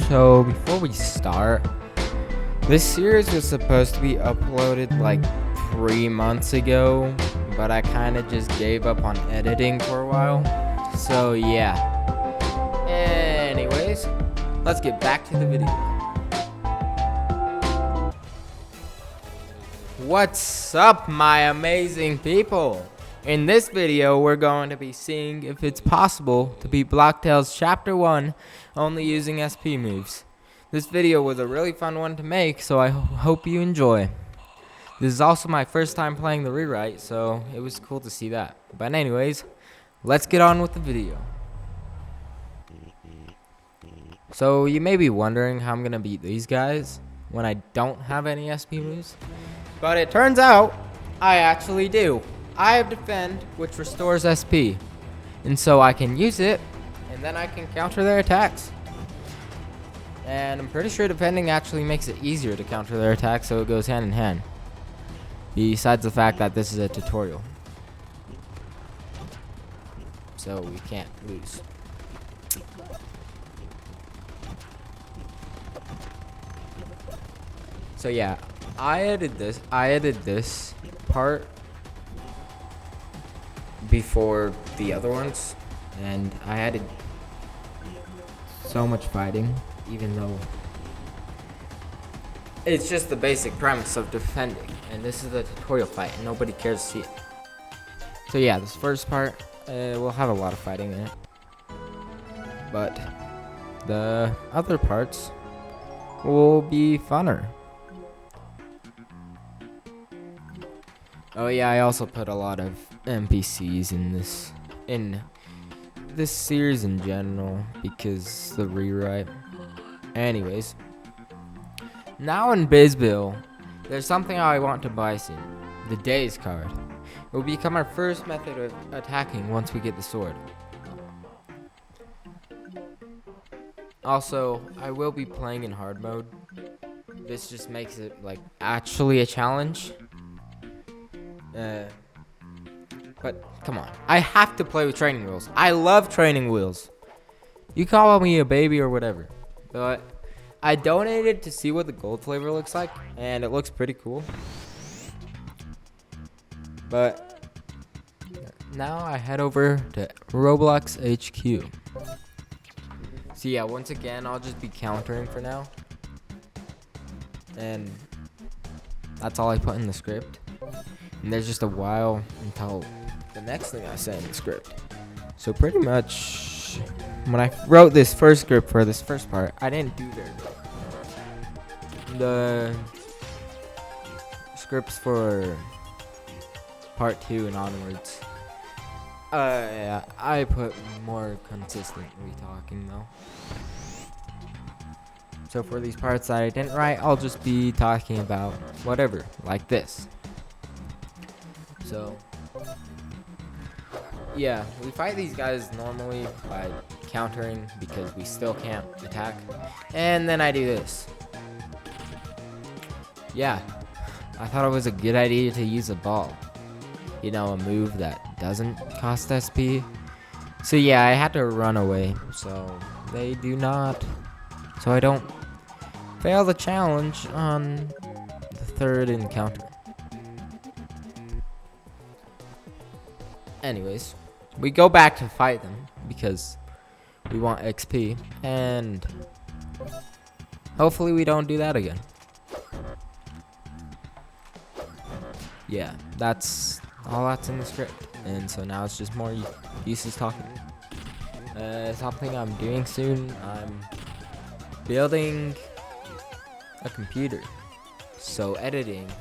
So before we start, this series was supposed to be uploaded like 3 months ago, but I kind of just gave up on editing for a while. So yeah. Anyways, let's get back to the video. What's up, my amazing people? In this video, we're going to be seeing if it's possible to beat Blocktail's Chapter 1 only using SP moves. This video was a really fun one to make, so I hope you enjoy. This is also my first time playing the rewrite, so it was cool to see that. But anyways, let's get on with the video. So you may be wondering how I'm going to beat these guys when I don't have any SP moves. But it turns out I actually do. I have Defend, which restores SP. And so I can use it, and then I can counter their attacks. And I'm pretty sure Defending actually makes it easier to counter their attacks, so it goes hand in hand. Besides the fact that this is a tutorial. So we can't lose. So yeah, I added this part before the other ones, and I added so much fighting, even though it's just the basic premise of defending, and this is a tutorial fight and nobody cares to see it. So yeah, this first part will have a lot of fighting in it, but the other parts will be funner. Oh yeah, I also put a lot of NPCs in this series in general because the rewrite. Anyways, now in Bizbill, there's something I want to buy soon. The Daze card. It will become our first method of attacking once we get the sword. Also, I will be playing in hard mode. This just makes it like actually a challenge. But come on, I have to play with training wheels. I love training wheels. You call me a baby or whatever, but I donated to see what the gold flavor looks like, and it looks pretty cool. But now I head over to Roblox HQ. So yeah, once again, I'll just be countering for now, and that's all I put in the script. And there's just a while until the next thing I say in the script. So pretty much, when I wrote this first script for this first part, I didn't do very good. The scripts for part 2 and onwards, yeah, I put more consistently talking though. So for these parts that I didn't write, I'll just be talking about whatever, like this. So, yeah, we fight these guys normally by countering because we still can't attack. And then I do this. Yeah, I thought it was a good idea to use a ball. You know, a move that doesn't cost SP. So yeah, I had to run away. So they do not. So I don't fail the challenge on the third encounter. Anyways, we go back to fight them because we want XP, and hopefully we don't do that again. Yeah, that's all that's in the script, and so now it's just more useless talking. Something I'm doing soon, I'm building a computer, so editing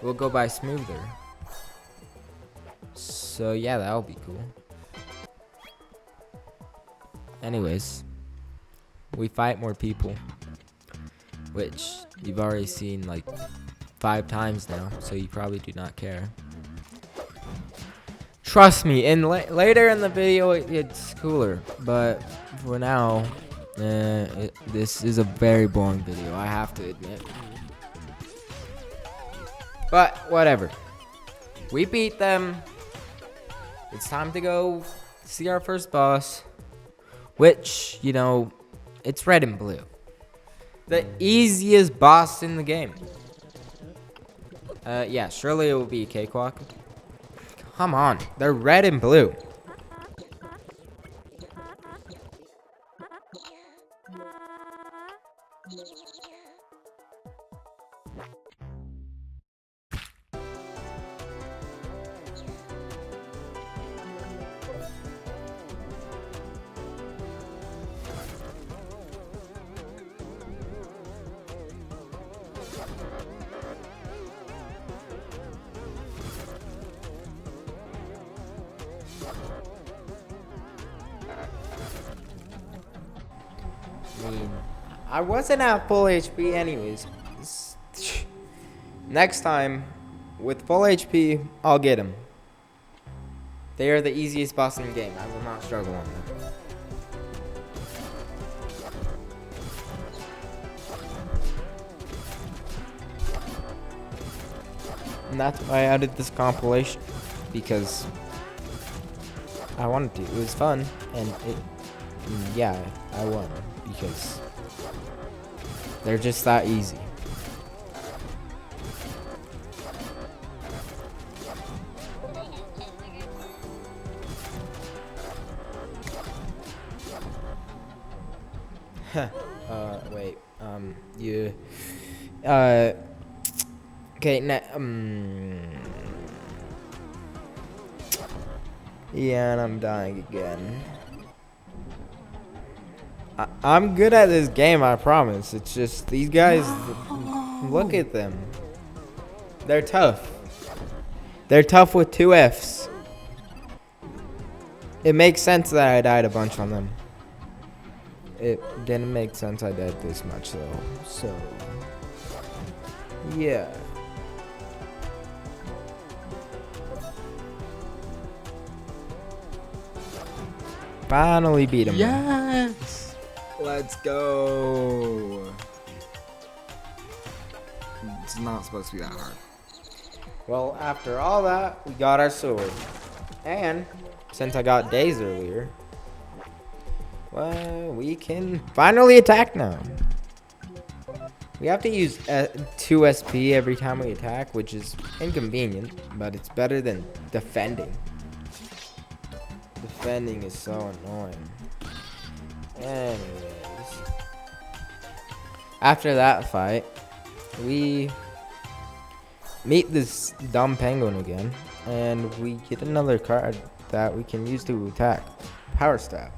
will go by smoother. So yeah, that'll be cool. Anyways, we fight more people, which you've already seen like 5 times now, so you probably do not care. Trust me, and later in the video it's cooler, but for now, this is a very boring video, I have to admit. But whatever. We beat them. It's time to go see our first boss, which, you know, it's red and blue. The easiest boss in the game. Yeah, surely it will be a cakewalk. Come on, they're red and blue. I mean, I wasn't at full HP anyways. Next time, with full HP, I'll get him. They are the easiest boss in the game. I will not struggle on them. And that's why I added this compilation, because I wanted to. It was fun, and yeah, I won because they're just that easy. Wait, you, okay, yeah, and I'm dying again. I'm good at this game, I promise. It's just these guys, look at them. They're tough. They're tough with 2 Fs. It makes sense that I died a bunch on them. It didn't make sense I died this much though, so yeah. Finally beat him. Yes! Let's go. It's not supposed to be that hard. Well, after all that, we got our sword. And since I got days earlier, well, we can finally attack now. We have to use 2 SP every time we attack, which is inconvenient, but it's better than defending. Defending is so annoying. Anyways, after that fight, we meet this dumb penguin again, and we get another card that we can use to attack. Power Staff.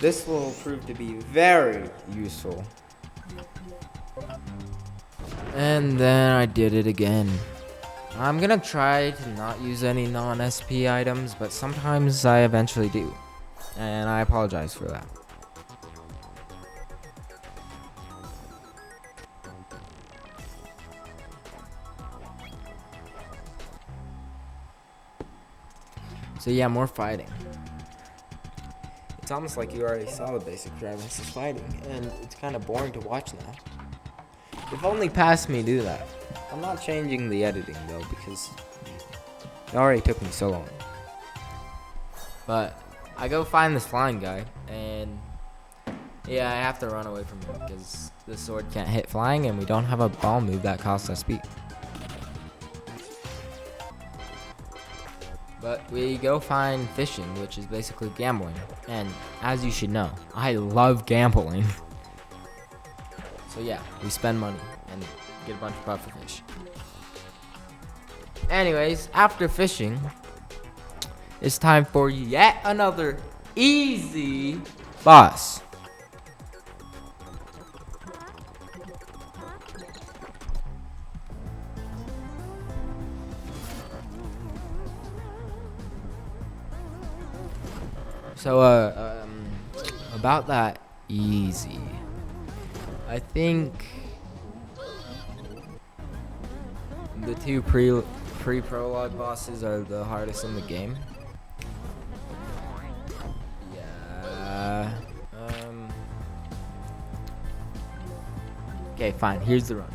This will prove to be very useful. And then I did it again. I'm gonna try to not use any non-SP items, but sometimes I eventually do. And I apologize for that. So yeah, more fighting. It's almost like you already saw the basic premise of fighting, and it's kind of boring to watch now. If only past me do that. I'm not changing the editing though, because it already took me so long. But I go find this flying guy, and yeah, I have to run away from him because the sword can't hit flying, and we don't have a ball move that costs us speed. But we go find fishing, which is basically gambling. And as you should know, I love gambling. So yeah, we spend money and get a bunch of pufferfish. Anyways, after fishing, it's time for yet another easy boss. So, about that easy, I think the 2 pre-prologue bosses are the hardest in the game. Yeah. Okay, fine. Here's the run.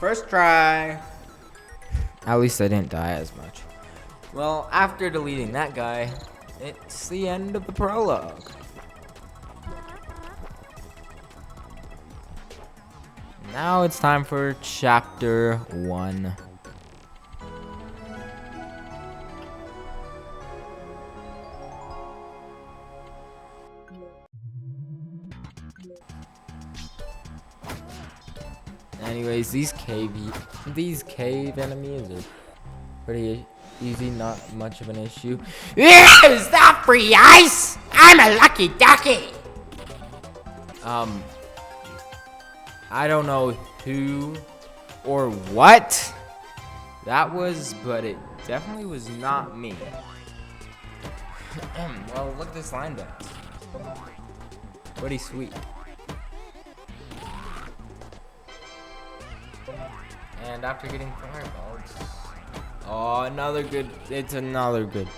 First try. At least I didn't die as much. Well, after deleting that guy, it's the end of the prologue. Now it's time for chapter 1. Anyways, these cave enemies are pretty easy, not much of an issue. Is that free ice? I'm a lucky ducky. I don't know who or what that was, but it definitely was not me. Well, look at this line bounce. Pretty sweet. And after getting fireball, it's another good.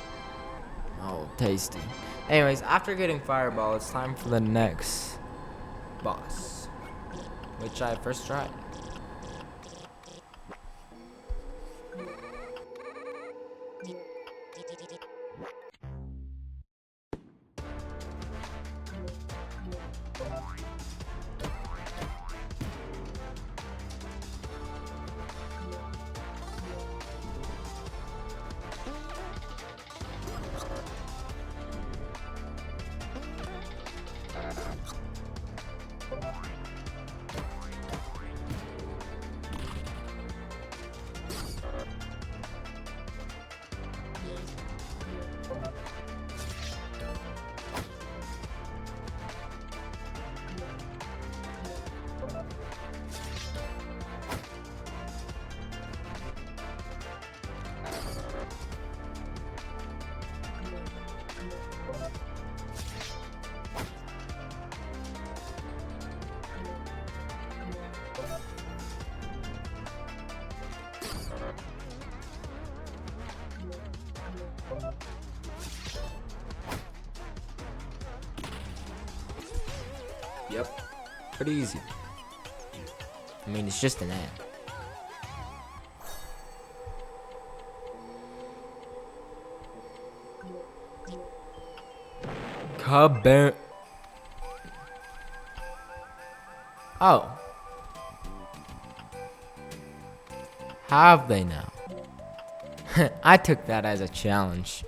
Oh, tasty. Anyways, after getting fireball, it's time for the next boss, which I first tried. Yep, pretty easy. I mean, it's just an ant. Cub. Oh. Have they now? I took that as a challenge.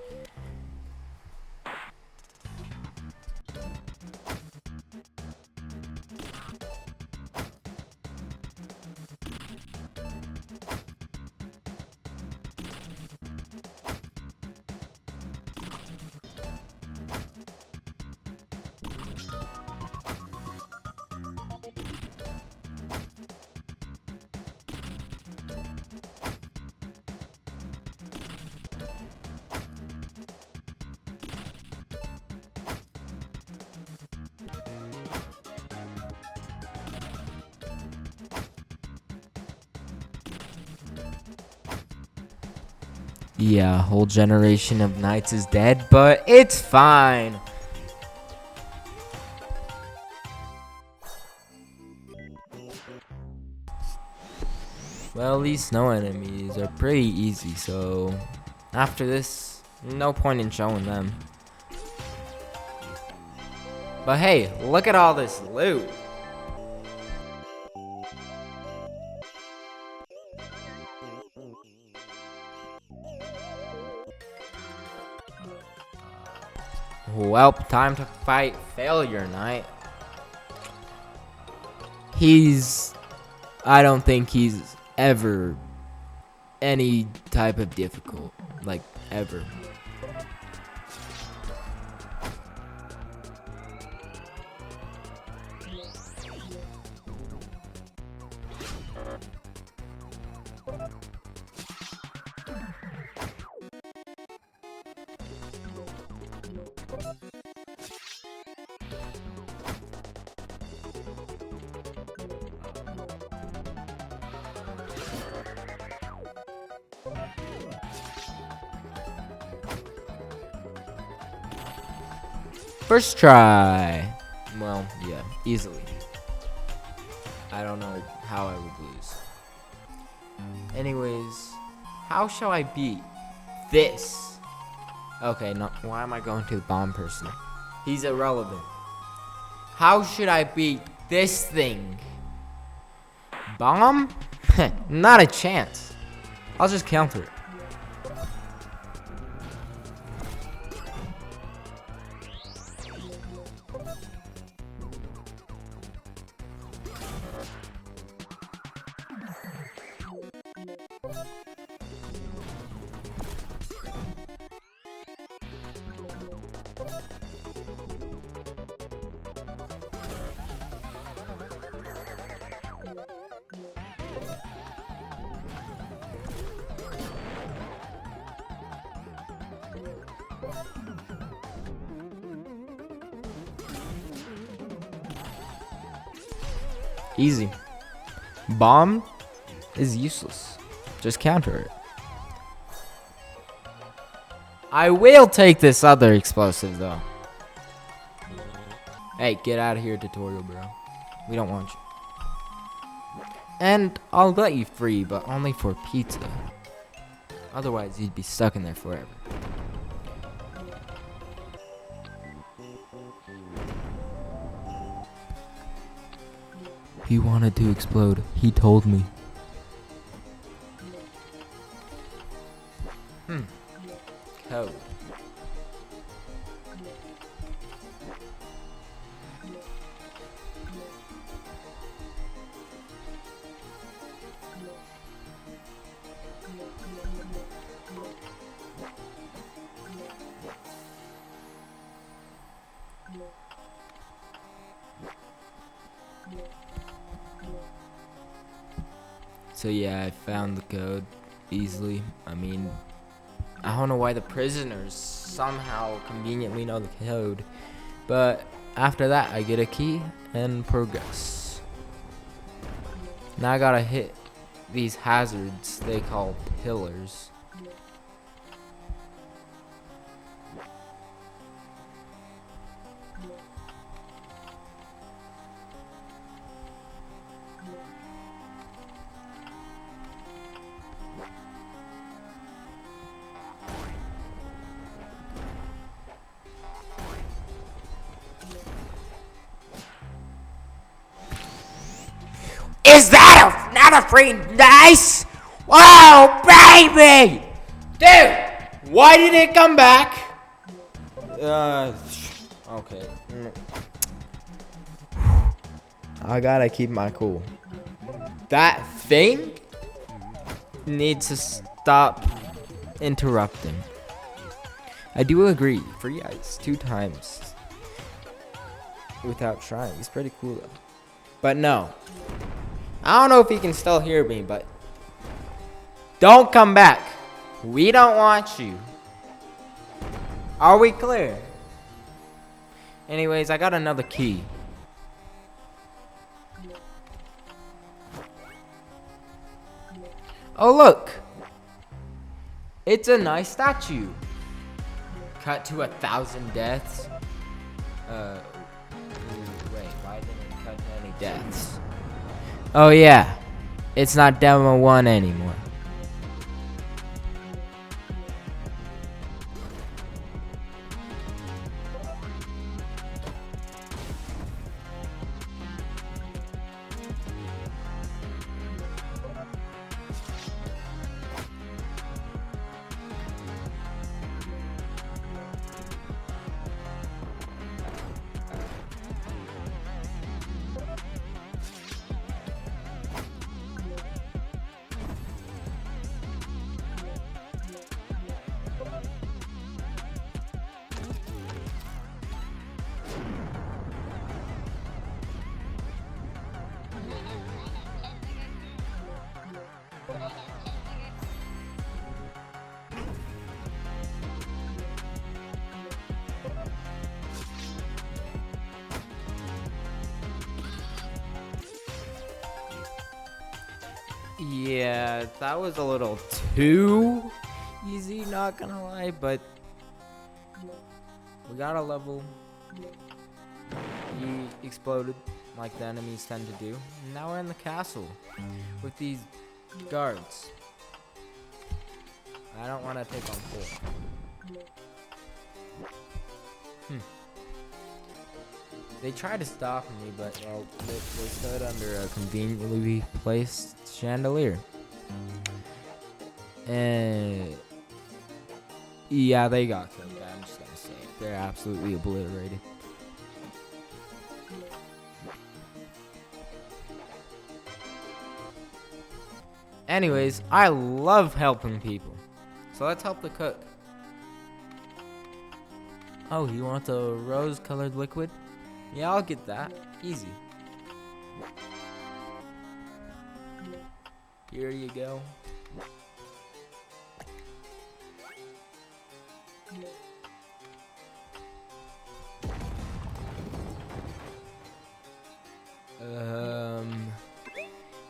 Yeah, a whole generation of knights is dead, but it's fine. Well, these snow enemies are pretty easy, so after this, no point in showing them. But hey, look at all this loot. Well, time to fight Failure Knight. I don't think he's ever any type of difficult, like ever. First try. Well, yeah, easily. I don't know how I would lose. Anyways, how shall I beat this? Okay, no, why am I going to the bomb person? He's irrelevant. How should I beat this thing? Bomb? Not a chance. I'll just counter it. Easy. Bomb is useless. Just counter it. I will take this other explosive though. Hey, get out of here, tutorial bro. We don't want you. And I'll let you free, but only for pizza. Otherwise, you'd be stuck in there forever. He wanted to explode. He told me. Code. So yeah, I found the code easily. I mean, I don't know why the prisoners somehow conveniently know the code, but after that I get a key and progress. Now I gotta hit these hazards they call pillars. Is that not a free nice? Whoa, baby! Dude, why did it come back? Okay. I gotta keep my cool. That thing needs to stop interrupting. I do agree. Free ice 2 times without trying. It's pretty cool though. But no. I don't know if he can still hear me, but don't come back. We don't want you. Are we clear? Anyways, I got another key. Oh, look. It's a nice statue. Cut to 1,000 deaths. Wait, why didn't it cut to any deaths? Oh yeah, it's not demo 1 anymore. Yeah, that was a little too easy, not gonna lie, but we got a level. He exploded like the enemies tend to do. Now we're in the castle with these guards. I don't want to take on 4. They tried to stop me, but well, they stood under a conveniently placed chandelier. And yeah, they got killed. I'm just gonna say it. They're absolutely obliterated. Anyways, I love helping people. So let's help the cook. Oh, you want the rose-colored liquid? Yeah, I'll get that. Easy. Here you go.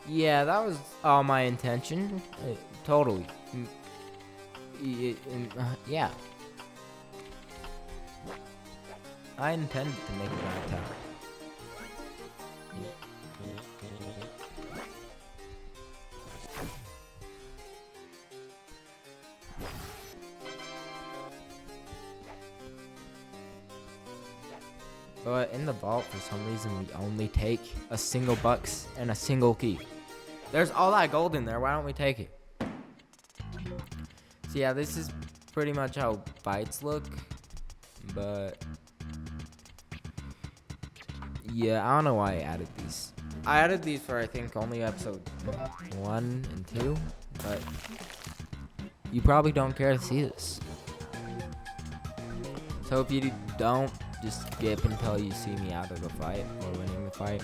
Yeah, that was all my intention. Totally. Yeah. I intended to make it my tower. But in the vault, for some reason, we only take a single bucks and a single key. There's all that gold in there. Why don't we take it? So yeah, this is pretty much how fights look. But yeah, I don't know why I added these. I added these for, I think, only episode 1 and 2. But you probably don't care to see this. So if you don't, just skip until you see me out of the fight or winning the fight.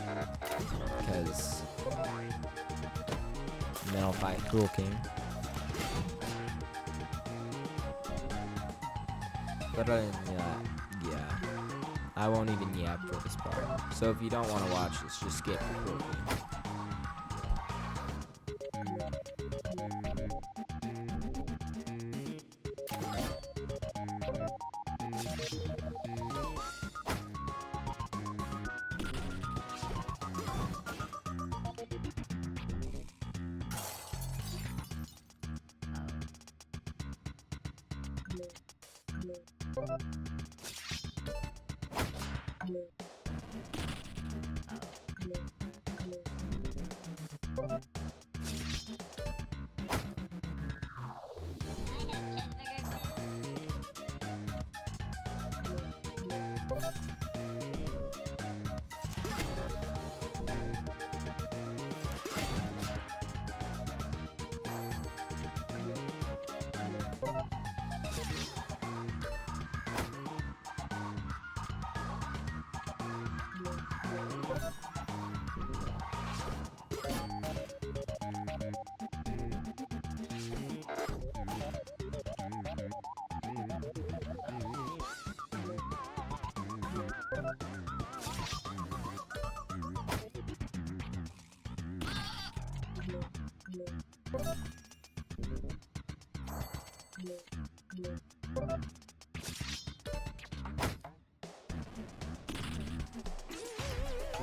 Because then I'll fight Cruel King. But other than that, yeah. I won't even yap for this part. So if you don't want to watch this, just skip the Cruel King.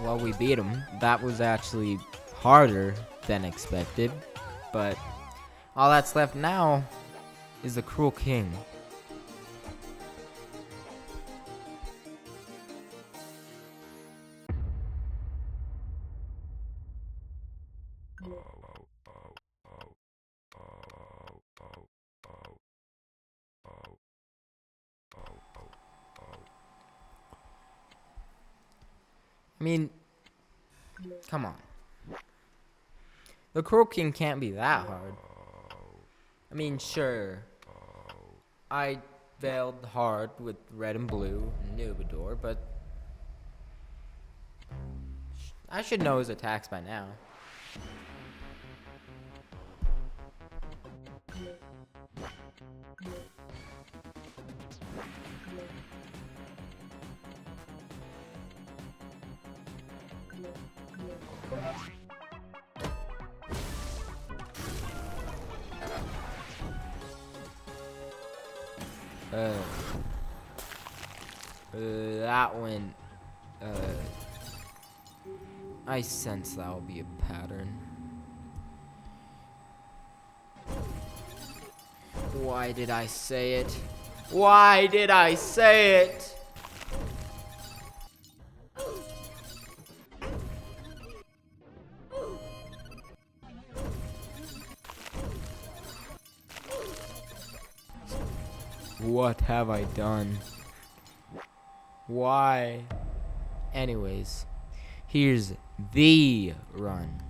Well, we beat him. That was actually harder than expected, but all that's left now is the Cruel King. I mean, come on. The Cruel King can't be that hard. I mean, sure. I failed hard with Red and Blue and Nubador, but I should know his attacks by now. That one, I sense that will be a pattern. Why did I say it? Why did I say it? What have I done? Why? Anyways, here's the run.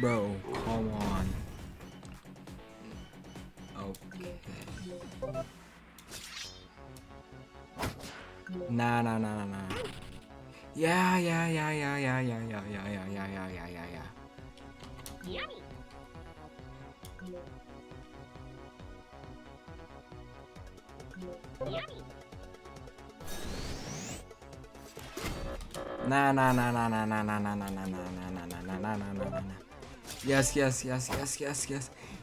Bro, come on. Okay. Nah. Yeah. Nah.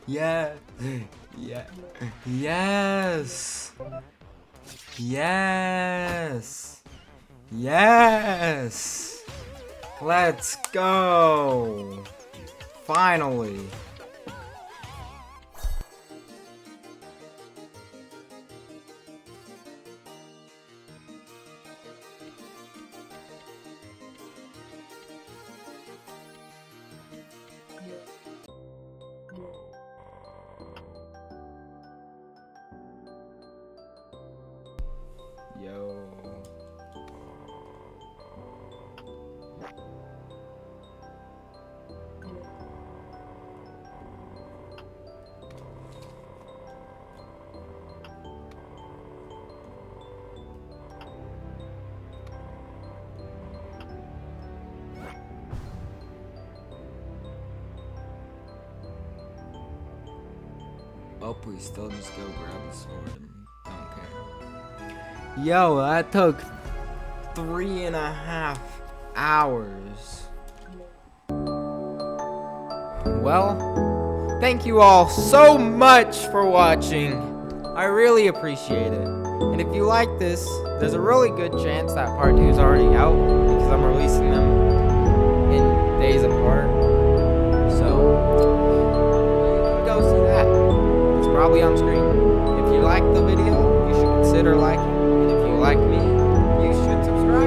Yes. Yeah. Yeah. Yes. Yes. Let's go. Finally. Yo. Oh, please, still just go grab the sword and don't care. Yo, that took 3.5 hours. Well, thank you all so much for watching. I really appreciate it. And if you like this, there's a really good chance that part 2 is already out because I'm releasing them in days apart. So, you can go see that. It's probably on screen. If you like the video, you should consider liking. And if you like me, you should subscribe.